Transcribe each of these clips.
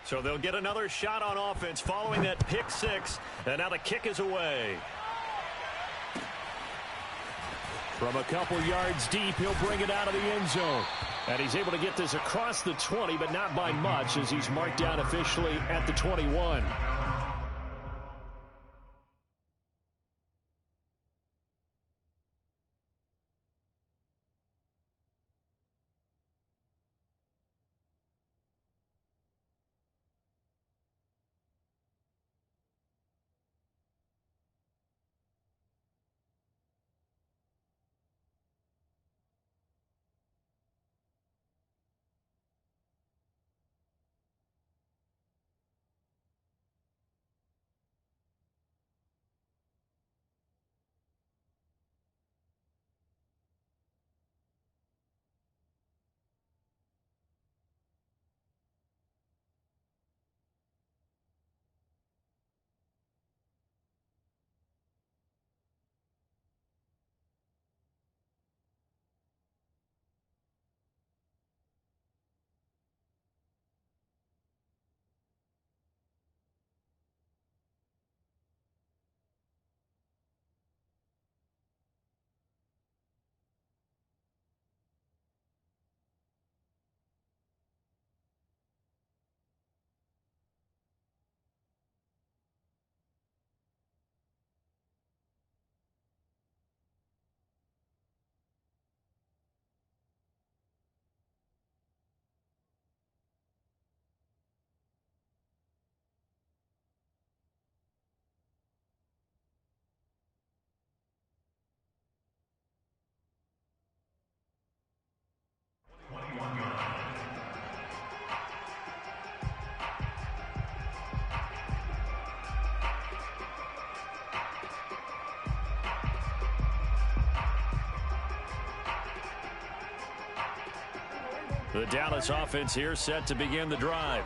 So they'll get another shot on offense following that pick six. And now the kick is away. From a couple yards deep, he'll bring it out of the end zone. And he's able to get this across the 20, but not by much, as he's marked down officially at the 21. The Dallas offense here set to begin the drive.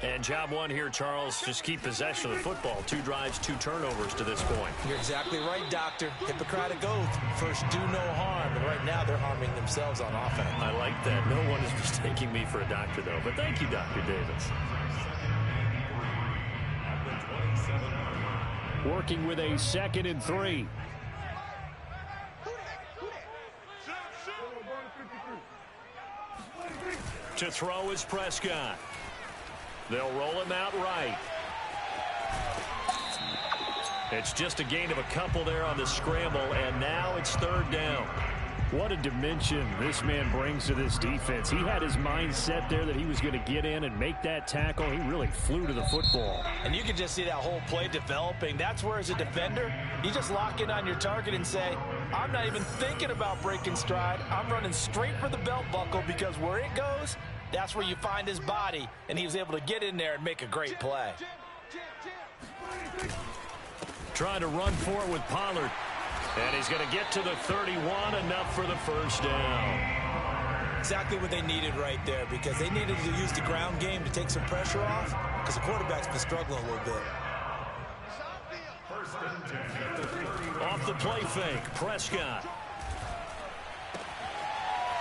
And job one here, Charles, just keep possession of the football. 2 drives, 2 turnovers to this point. You're exactly right, Doctor. Hippocratic oath. First, do no harm. And right now, they're harming themselves on offense. I like that. No one is mistaking me for a doctor, though. But thank you, Dr. Davis. Working with a 2nd and 3. To throw is Prescott. They'll roll him out right. It's just a gain of a couple there on the scramble, and now it's 3rd down. What a dimension this man brings to this defense. He had his mind set there that he was going to get in and make that tackle. He really flew to the football. And you can just see that whole play developing. That's where, as a defender, you just lock in on your target and say, I'm not even thinking about breaking stride. I'm running straight for the belt buckle, because where it goes, that's where you find his body. And he was able to get in there and make a great play. Trying to run for it with Pollard. And he's going to get to the 31, enough for the 1st down. Exactly what they needed right there, because they needed to use the ground game to take some pressure off, because the quarterback's been struggling a little bit. Off the play fake, Prescott.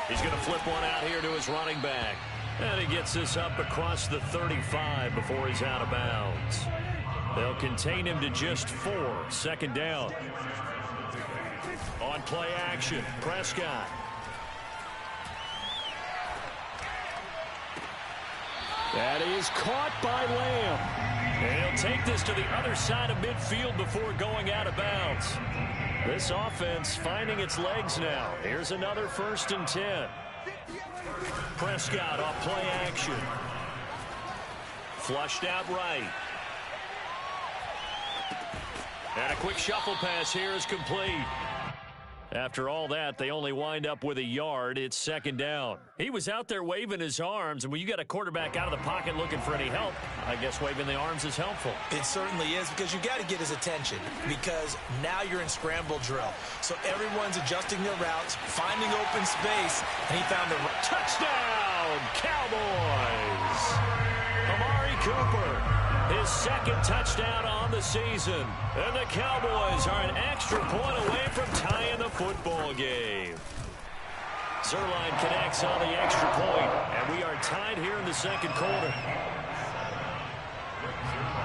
He's going to flip one out here to his running back. And he gets this up across the 35 before he's out of bounds. They'll contain him to just 4. 2nd down. On play action, Prescott. That is caught by Lamb. And he'll take this to the other side of midfield before going out of bounds. This offense finding its legs now. Here's another 1st and 10. Prescott off play action. Flushed out right. And a quick shuffle pass here is complete. After all that, they only wind up with a yard. It's second down. He was out there waving his arms, and when you got a quarterback out of the pocket looking for any help, I guess waving the arms is helpful. It certainly is, because you got to get his attention, because now you're in scramble drill. So everyone's adjusting their routes, finding open space, and he found the touchdown, Cowboys! Amari Cooper. His second touchdown on the season. And the Cowboys are an extra point away from tying the football game. Zerline connects on the extra point, and we are tied here in the second quarter.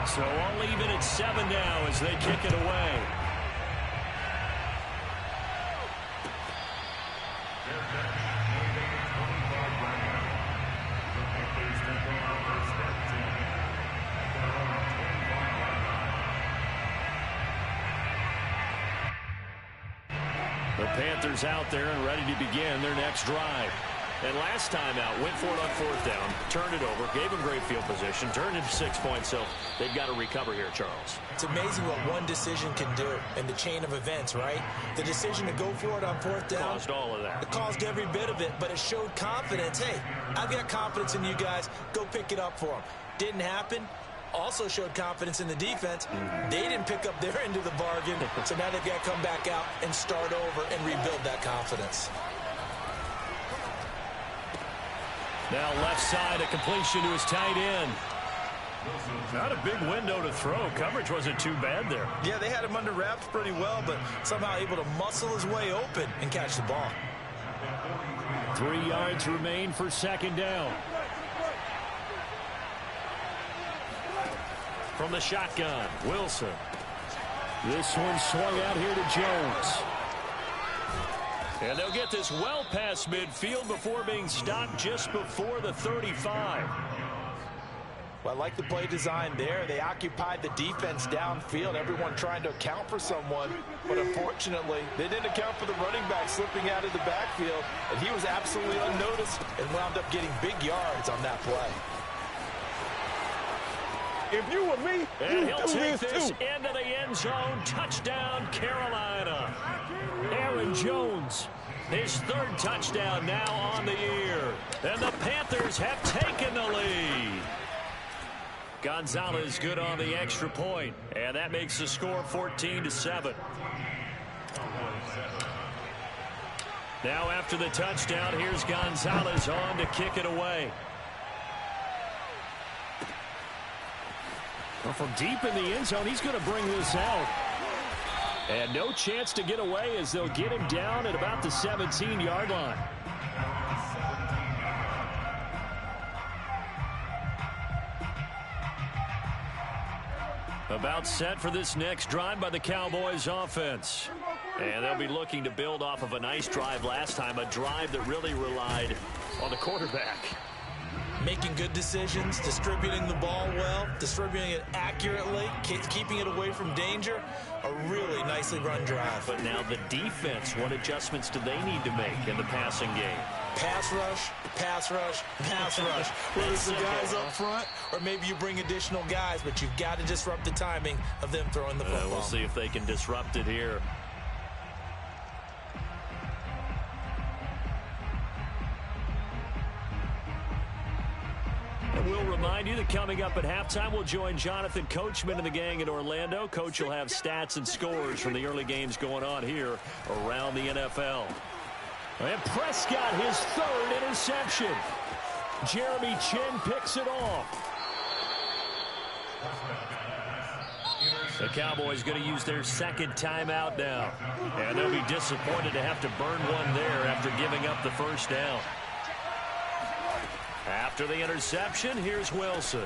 So all even at 7 now as they kick it away. The Panthers out there and ready to begin their next drive. And last time out, went for it on fourth down, turned it over, gave them great field position, turned into 6 points, so they've got to recover here, Charles. It's amazing what one decision can do in the chain of events, right? The decision to go for it on fourth down caused all of that. It caused every bit of it, but it showed confidence. Hey, I've got confidence in you guys. Go pick it up for them. Didn't happen. Also showed confidence in the defense. They didn't pick up their end of the bargain, so now they've got to come back out and start over and rebuild that confidence. Now left side, a completion to his tight end. Not a big window to throw. Coverage wasn't too bad there. Yeah, they had him under wraps pretty well, but somehow able to muscle his way open and catch the ball. 3 yards remain for second down. From the shotgun, Wilson. This one swung out here to Jones. And they'll get this well past midfield before being stopped just before the 35. Well, I like the play design there. They occupied the defense downfield, everyone trying to account for someone. But unfortunately, they didn't account for the running back slipping out of the backfield. And he was absolutely unnoticed and wound up getting big yards on that play. If you were me, and he'll take this too. into the end zone. Touchdown, Carolina. Aaron Jones, his third touchdown now on the year. And the Panthers have taken the lead. Gonzalez good on the extra point, and that makes the score 14-7. Now after the touchdown, here's Gonzalez on to kick it away. Well, from deep in the end zone, he's going to bring this out. And no chance to get away as they'll get him down at about the 17-yard line. About set for this next drive by the Cowboys offense. And they'll be looking to build off of a nice drive last time, a drive that really relied on the quarterback. Making good decisions, distributing the ball well, distributing it accurately, keeping it away from danger. A really nicely run drive. But now the defense, what adjustments do they need to make in the passing game? Pass rush, pass rush, pass rush. Whether it's the guys up front or maybe you bring additional guys, but you've got to disrupt the timing of them throwing the football. We'll see if they can disrupt it here. We'll remind you that coming up at halftime, we'll join Jonathan Coachman and the gang in Orlando. Coach will have stats and scores from the early games going on here around the NFL. And Prescott, his third interception. Jeremy Chin picks it off. The Cowboys going to use their second timeout now. And they'll be disappointed to have to burn one there after giving up the first down. After the interception, here's Wilson.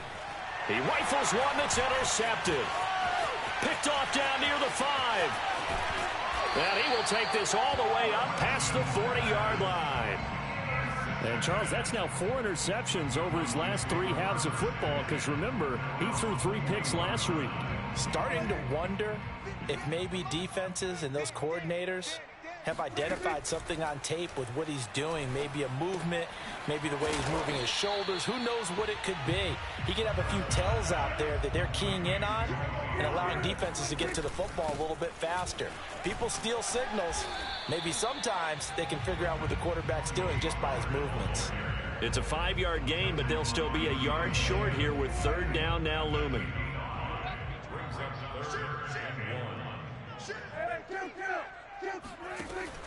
He rifles one that's intercepted. Picked off down near the 5. And he will take this all the way up past the 40-yard line. And, Charles, that's now 4 interceptions over his last 3 halves of football, because, remember, he threw 3 picks last week. Starting to wonder if maybe defenses and those coordinators have identified something on tape with what he's doing. Maybe a movement, maybe the way he's moving his shoulders. Who knows what it could be? He could have a few tells out there that they're keying in on and allowing defenses to get to the football a little bit faster. People steal signals. Maybe sometimes they can figure out what the quarterback's doing just by his movements. It's a 5-yard gain, but they'll still be a yard short here with third down now looming.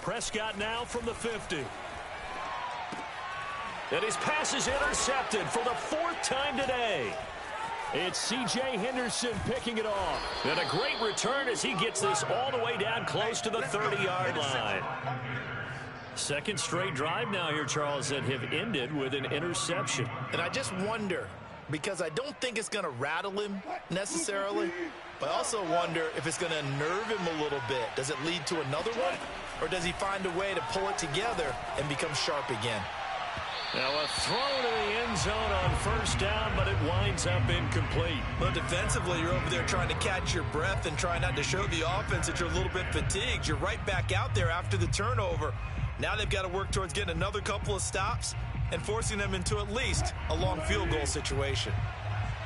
Prescott now from the 50. And his pass is intercepted for the 4th time today. It's C.J. Henderson picking it off. And a great return as he gets this all the way down close to the 30-yard line. Second straight drive now here, Charles, that have ended with an interception. And I just wonder, because I don't think it's going to rattle him necessarily, but I also wonder if it's going to unnerve him a little bit. Does it lead to another one, or does he find a way to pull it together and become sharp again? Now a throw to the end zone on first down, but it winds up incomplete. Well, defensively, you're over there trying to catch your breath and try not to show the offense that you're a little bit fatigued. You're right back out there after the turnover. Now they've got to work towards getting another couple of stops and forcing them into at least a long field goal situation.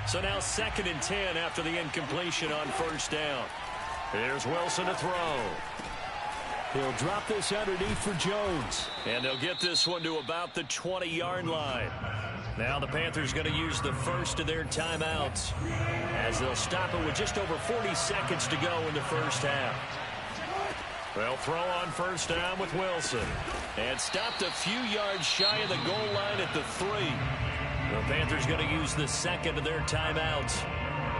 So now 2nd and 10 after the incompletion on first down. Here's Wilson to throw. He'll drop this underneath for Jones. And they'll get this one to about the 20-yard line. Now the Panthers going to use the first of their timeouts as they'll stop it with just over 40 seconds to go in the first half. They'll throw on first down with Wilson. And stopped a few yards shy of the goal line at the 3. The Panthers going to use the second of their timeouts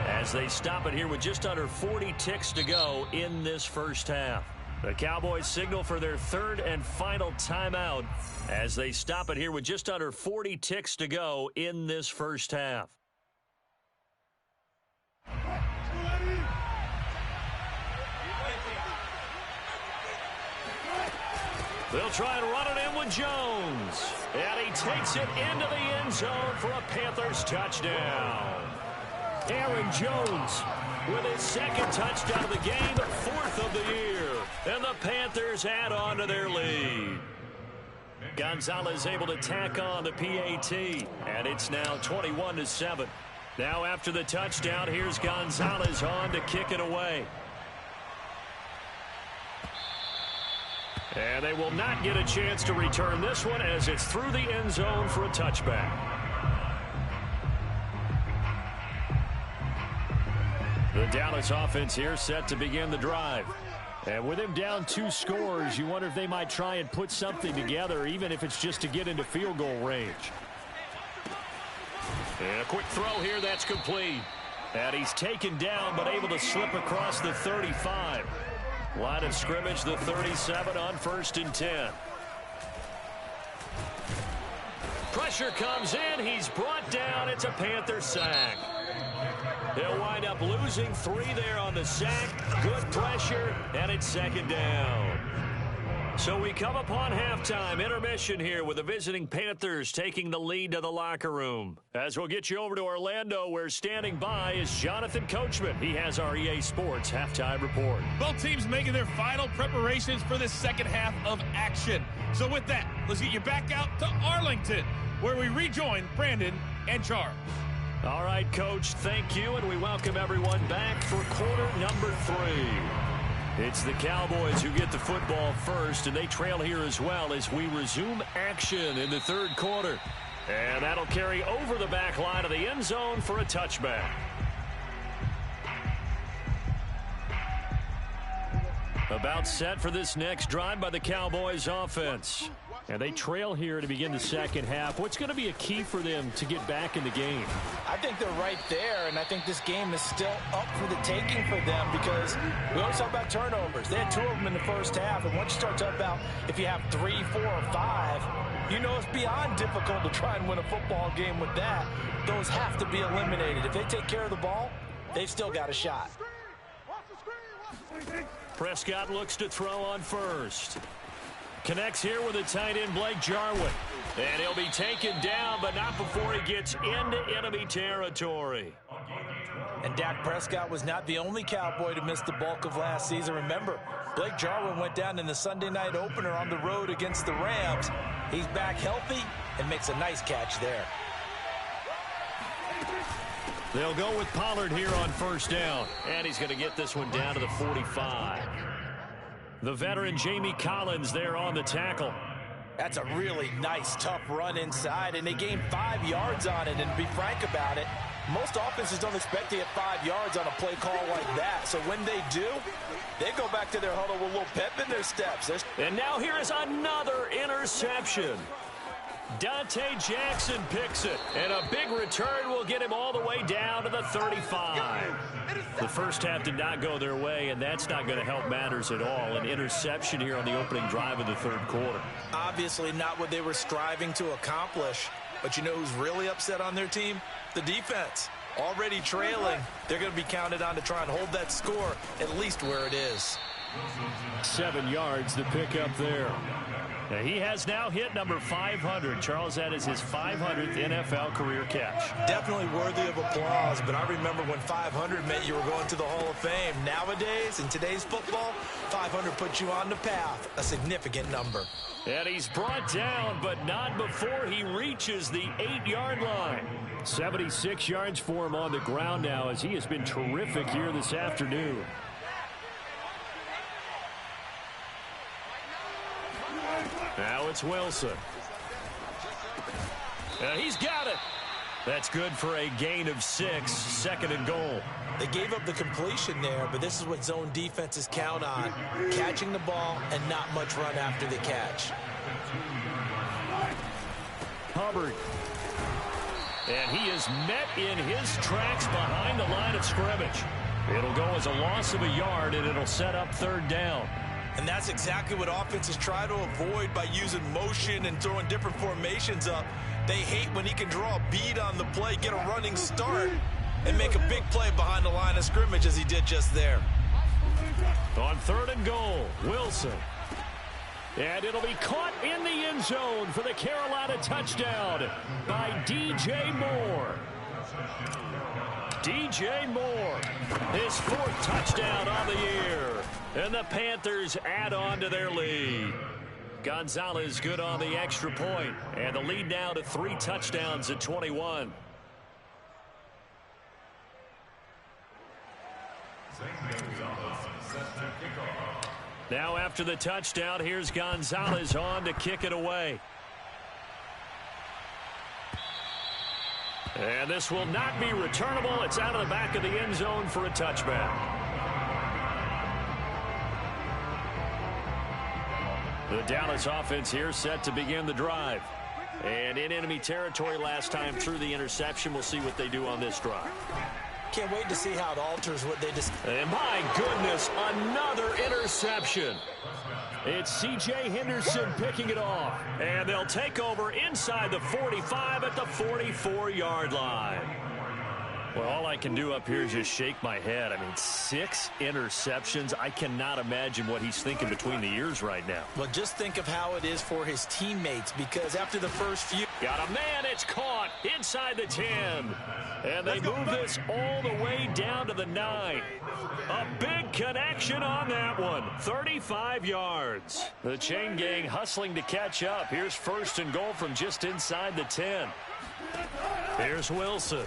as they stop it here with just under 40 ticks to go in this first half. The Cowboys signal for their third and final timeout as they stop it here with just under 40 ticks to go in this first half. They'll try and run it in with Jones. And he takes it into the end zone for a Panthers touchdown. Aaron Jones with his 2nd touchdown of the game, the 4th of the year. And the Panthers add on to their lead. Gonzalez able to tack on the PAT. And it's now 21-7. Now after the touchdown, here's Gonzalez on to kick it away. And they will not get a chance to return this one as it's through the end zone for a touchback. The Dallas offense here set to begin the drive. And with him down 2 scores, you wonder if they might try and put something together, even if it's just to get into field goal range. And a quick throw here, that's complete. And he's taken down, but able to slip across the 35. Line of scrimmage, the 37 on 1st and 10. Pressure comes in. He's brought down. It's a Panther sack. They'll wind up losing 3 there on the sack. Good pressure, and it's 2nd down. So we come upon halftime intermission here with the visiting Panthers taking the lead to the locker room. As we'll get you over to Orlando, where standing by is Jonathan Coachman. He has our EA Sports halftime report. Both teams making their final preparations for the second half of action. So with that, let's get you back out to Arlington, where we rejoin Brandon and Charles. All right, Coach, thank you, and we welcome everyone back for quarter number 3. It's the Cowboys who get the football first, and they trail here as well as we resume action in the 3rd quarter. And that'll carry over the back line of the end zone for a touchback. About set for this next drive by the Cowboys offense. And they trail here to begin the second half. What's going to be a key for them to get back in the game? I think they're right there, and I think this game is still up for the taking for them because we always talk about turnovers. They had 2 of them in the first half, and once you start talking about if you have 3, 4, or 5, you know it's beyond difficult to try and win a football game with that. Those have to be eliminated. If they take care of the ball, they've still got a shot. Prescott looks to throw on first. Connects here with the tight end Blake Jarwin. And he'll be taken down, but not before he gets into enemy territory. And Dak Prescott was not the only Cowboy to miss the bulk of last season. Remember, Blake Jarwin went down in the Sunday night opener on the road against the Rams. He's back healthy and makes a nice catch there. They'll go with Pollard here on first down. And he's going to get this one down to the 45. The veteran Jamie Collins there on the tackle. That's a really nice, tough run inside, and they gained 5 yards on it. And to be frank about it, most offenses don't expect to get 5 yards on a play call like that. So when they do, they go back to their huddle with a little pep in their steps. And now here is another interception. Dante Jackson picks it, and a big return will get him all the way down to the 35. The first half did not go their way, and that's not going to help matters at all. An interception here on the opening drive of the third quarter. Obviously not what they were striving to accomplish, but you know who's really upset on their team? The defense. Already trailing, they're going to be counted on to try and hold that score at least where it is. 7 yards to pick up there. He has now hit number 500. Charles, that is his 500th NFL career catch. Definitely worthy of applause, but I remember when 500 meant you were going to the Hall of Fame. Nowadays, in today's football, 500 puts you on the path, a significant number. And he's brought down, but not before he reaches the 8-yard line. 76 yards for him on the ground now, as he has been terrific here this afternoon. Now it's Wilson. He's got it. That's good for a gain of 6, second and goal. They gave up the completion there, but this is what zone defenses count on. Catching the ball and not much run after the catch. Hubbard. And he is met in his tracks behind the line of scrimmage. It'll go as a loss of a yard, and it'll set up third down. And that's exactly what offenses try to avoid by using motion and throwing different formations up. They hate when he can draw a bead on the play, get a running start, and make a big play behind the line of scrimmage as he did just there. On third and goal, Wilson. And it'll be caught in the end zone for the Carolina touchdown by DJ Moore. DJ Moore, his 4th touchdown on the year. And the Panthers add on to their lead. Gonzalez good on the extra point. And the lead now to 3 touchdowns at 21. Now after the touchdown, here's Gonzalez on to kick it away. And this will not be returnable. It's out of the back of the end zone for a touchback. The Dallas offense here set to begin the drive. And in enemy territory last time through the interception. We'll see what they do on this drive. Can't wait to see how it alters what they just... And my goodness, another interception. It's C.J. Henderson picking it off. And they'll take over inside the 45 at the 44-yard line. Well, all I can do up here is just shake my head. I mean, 6 interceptions. I cannot imagine what he's thinking between the ears right now. Well, just think of how it is for his teammates, because after the first few... Got a man, it's caught inside the 10. And they move this all the way down to the 9. A big connection on that one. 35 yards. The chain gang hustling to catch up. Here's first and goal from just inside the 10. Here's Wilson.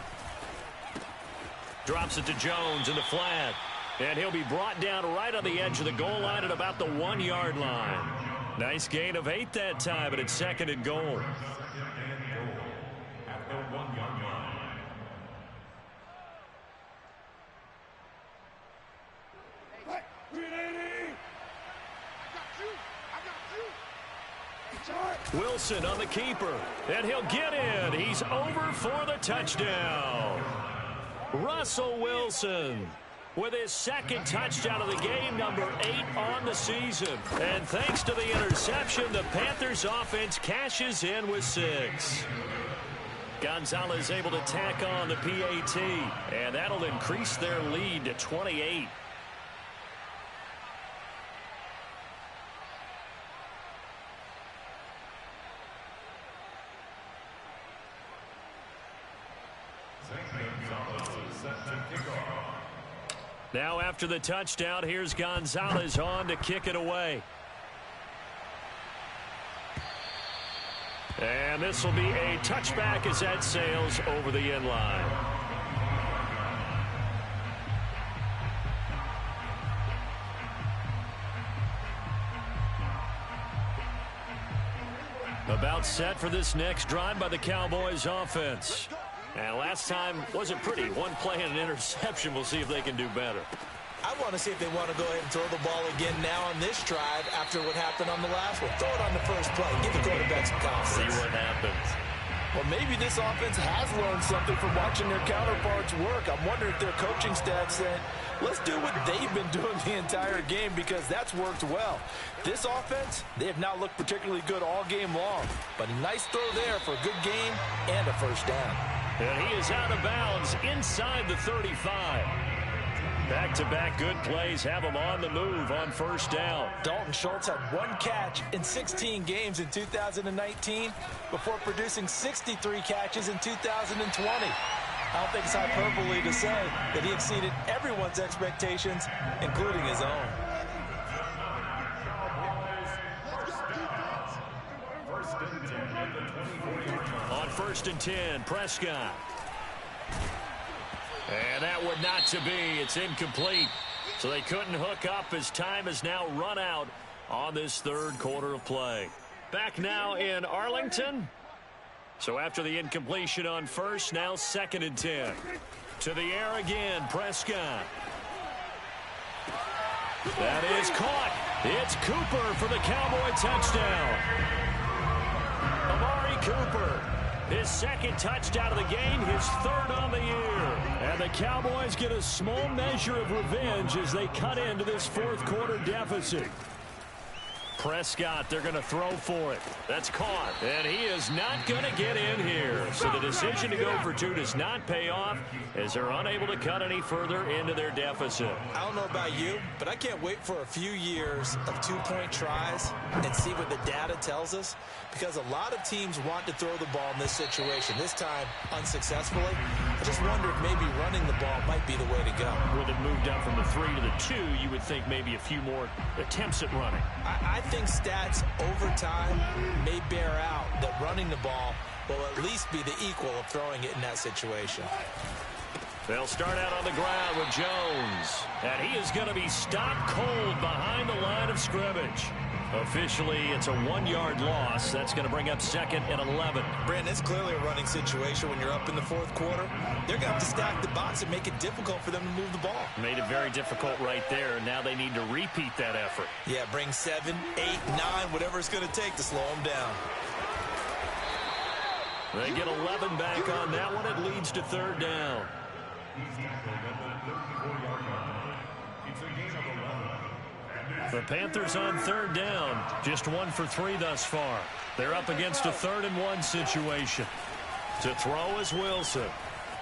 Drops it to Jones in the flat. And he'll be brought down right on the edge of the goal line at about the 1-yard line. Nice gain of 8 that time, but it's second and goal. Wilson on the keeper, and he'll get in. He's over for the touchdown. Russell Wilson with his 2nd touchdown of the game, number 8 on the season. And thanks to the interception, the Panthers offense cashes in with 6. Gonzalez able to tack on the PAT, and that'll increase their lead to 28. Now after the touchdown, here's Gonzalez on to kick it away. And this will be a touchback as that sails over the end line. About set for this next drive by the Cowboys offense. And last time wasn't pretty. One play and an interception. We'll see if they can do better. I want to see if they want to go ahead and throw the ball again now on this drive after what happened on the last one. Throw it on the first play. Give the quarterback some confidence. See what happens. Well, maybe this offense has learned something from watching their counterparts work. I'm wondering if their coaching staff said, let's do what they've been doing the entire game, because that's worked well. This offense, they have not looked particularly good all game long. But a nice throw there for a good game and a first down. And he is out of bounds inside the 35. Back-to-back good plays have him on the move on first down. Dalton Schultz had one catch in 16 games in 2019 before producing 63 catches in 2020. I don't think it's hyperbole to say that he exceeded everyone's expectations, including his own. On 1st and 10, Prescott. And that would not to be. It's incomplete. So they couldn't hook up as time has now run out on this third quarter of play. Back now in Arlington. So after the incompletion on first, now 2nd and 10. To the air again, Prescott. That is caught. It's Cooper for the Cowboy touchdown. Amari Cooper. His second touchdown of the game, his third on the year. And the Cowboys get a small measure of revenge as they cut into this fourth quarter deficit. Prescott, they're going to throw for it. That's caught. And he is not going to get in here. So the decision to go for two does not pay off as they're unable to cut any further into their deficit. I don't know about you, but I can't wait for a few years of two-point tries and see what the data tells us, because a lot of teams want to throw the ball in this situation, this time unsuccessfully. I just wonder if maybe running the ball might be the way to go. With it moved up from the 3 to the 2, you would think maybe a few more attempts at running. I think stats over time may bear out that running the ball will at least be the equal of throwing it in that situation. They'll start out on the ground with Jones. And he is going to be stopped cold behind the line of scrimmage. Officially, it's a 1-yard loss. That's going to bring up 2nd and 11. Brandon, it's clearly a running situation when you're up in the fourth quarter. They're going to have to stack the box and make it difficult for them to move the ball. Made it very difficult right there. Now they need to repeat that effort. Yeah, bring 7, 8, 9, whatever it's going to take to slow them down. They get 11 back on that one. It leads to 3rd down. The Panthers on 3rd down. Just 1 for 3 thus far. They're up against a 3rd and 1 situation. To throw is Wilson.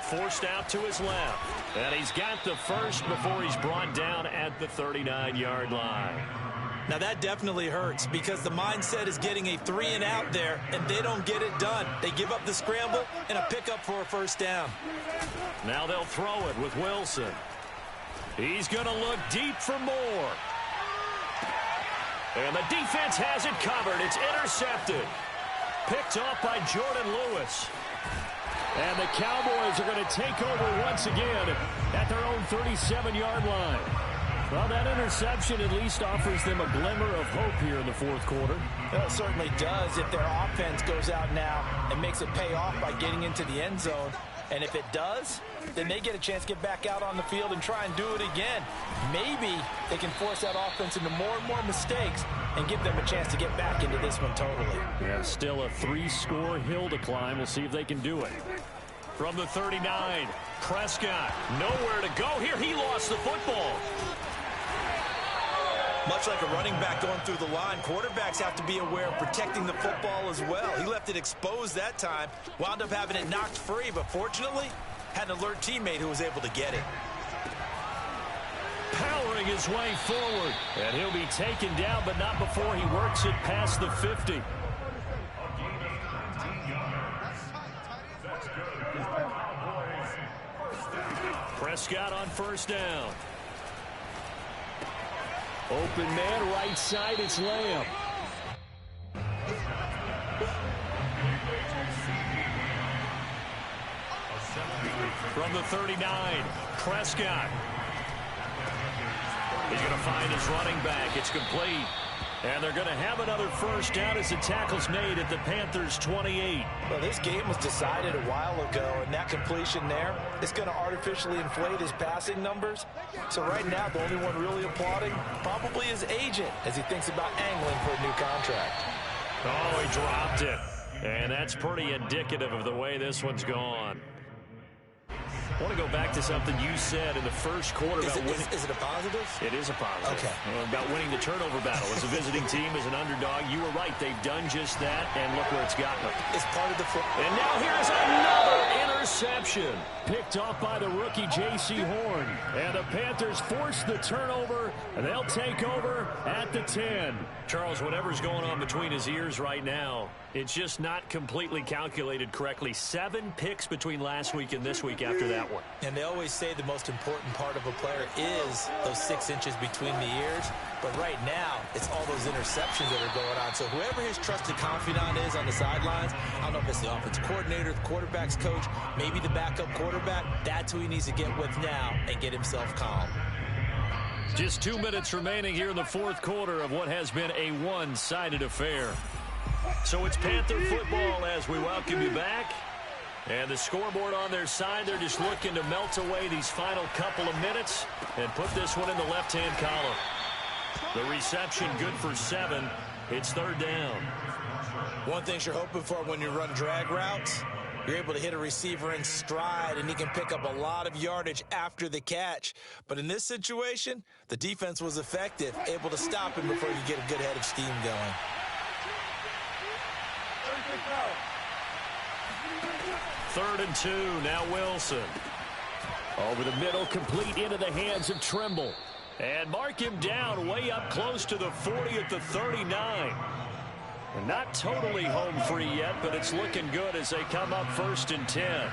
Forced out to his left. And he's got the first before he's brought down at the 39-yard line. Now that definitely hurts, because the mindset is getting a 3 and out there, and they don't get it done. They give up the scramble and a pickup for a first down. Now they'll throw it with Wilson. He's going to look deep for more. And the defense has it covered. It's intercepted. Picked off by Jordan Lewis. And the Cowboys are going to take over once again at their own 37-yard line. Well, that interception at least offers them a glimmer of hope here in the fourth quarter. Well, it certainly does if their offense goes out now and makes it pay off by getting into the end zone. And if it does, then they get a chance to get back out on the field and try and do it again. Maybe they can force that offense into more and more mistakes and give them a chance to get back into this one totally. Yeah, still a 3-score hill to climb. We'll see if they can do it. From the 39, Prescott, nowhere to go here. He lost the football. Much like a running back going through the line, quarterbacks have to be aware of protecting the football as well. He left it exposed that time, wound up having it knocked free, but fortunately, had an alert teammate who was able to get it. Powering his way forward, and he'll be taken down, but not before he works it past the 50. Prescott on first down. Open man right side, it's Lamb. From the 39, Prescott. He's going to find his running back. It's complete. And they're going to have another first down as the tackle's made at the Panthers' 28. Well, this game was decided a while ago, and that completion there is going to artificially inflate his passing numbers. So right now, the only one really applauding probably his agent as he thinks about angling for a new contract. Oh, he dropped it. And that's pretty indicative of the way this one's gone. I want to go back to something you said in the first quarter about winning. Is it a positive? It is a positive. Okay. About winning the turnover battle. As a visiting team, as an underdog, you were right. They've done just that, and look where it's gotten them. It's part of the football. And now here's another interception. Picked off by the rookie J.C. Horn. And the Panthers force the turnover, and they'll take over at the 10. Charles, whatever's going on between his ears right now, it's just not completely calculated correctly. 7 picks between last week and this week after that one. And they always say the most important part of a player is those 6 inches between the ears. But right now, it's all those interceptions that are going on. So whoever his trusted confidant is on the sidelines, I don't know if it's the offensive coordinator, the quarterback's coach, maybe the backup quarterback, that's who he needs to get with now and get himself calm. Just 2 minutes remaining here in the fourth quarter of what has been a one-sided affair. So it's Panther football as we welcome you back. And the scoreboard on their side, they're just looking to melt away these final couple of minutes and put this one in the left-hand column. The reception good for 7. It's third down. One thing you're hoping for when you run drag routes, you're able to hit a receiver in stride, and he can pick up a lot of yardage after the catch. But in this situation, the defense was effective, able to stop him before you get a good head of steam going. Third and 2, now Wilson. Over the middle, complete into the hands of Trimble. And mark him down way up close to the 40 at the 39. And not totally home free yet, but it's looking good as they come up first and 10.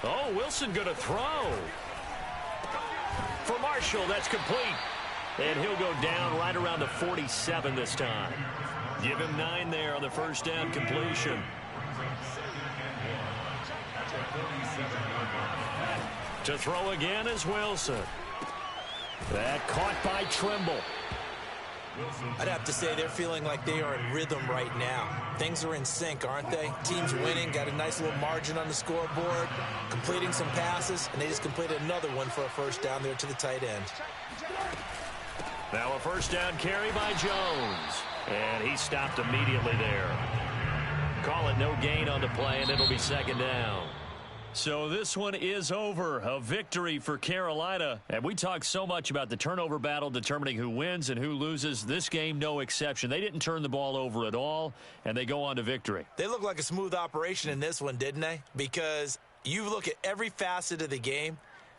Oh, Wilson going to throw. For Marshall, that's complete. And he'll go down right around the 47 this time. Give him 9 there on the first down completion. To throw again is Wilson. That caught by Trimble. I'd have to say they're feeling like they are in rhythm right now. Things are in sync, aren't they? Team's winning, got a nice little margin on the scoreboard, completing some passes, and they just completed another one for a first down there to the tight end. Now a first down carry by Jones. And he stopped immediately there. Call it no gain on the play, and it'll be second down. So this one is over. A victory for Carolina. And we talk so much about the turnover battle determining who wins and who loses. This game, no exception. They didn't turn the ball over at all, and they go on to victory. They look like a smooth operation in this one, didn't they? Because you look at every facet of the game,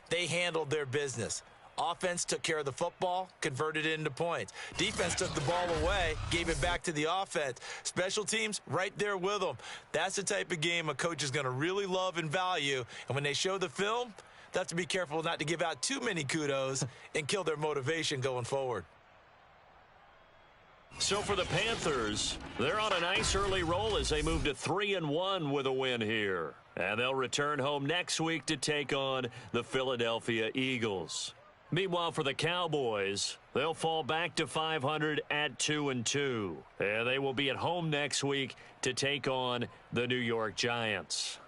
they handled their business. Offense took care of the football, converted it into points. Defense took the ball away, gave it back to the offense. Special teams, right there with them. That's the type of game a coach is going to really love and value. And when they show the film, they have to be careful not to give out too many kudos and kill their motivation going forward. So for the Panthers, they're on a nice early roll as they move to 3-1 with a win here. And they'll return home next week to take on the Philadelphia Eagles. Meanwhile, for the Cowboys, they'll fall back to 500 at 2-2. And they will be at home next week to take on the New York Giants.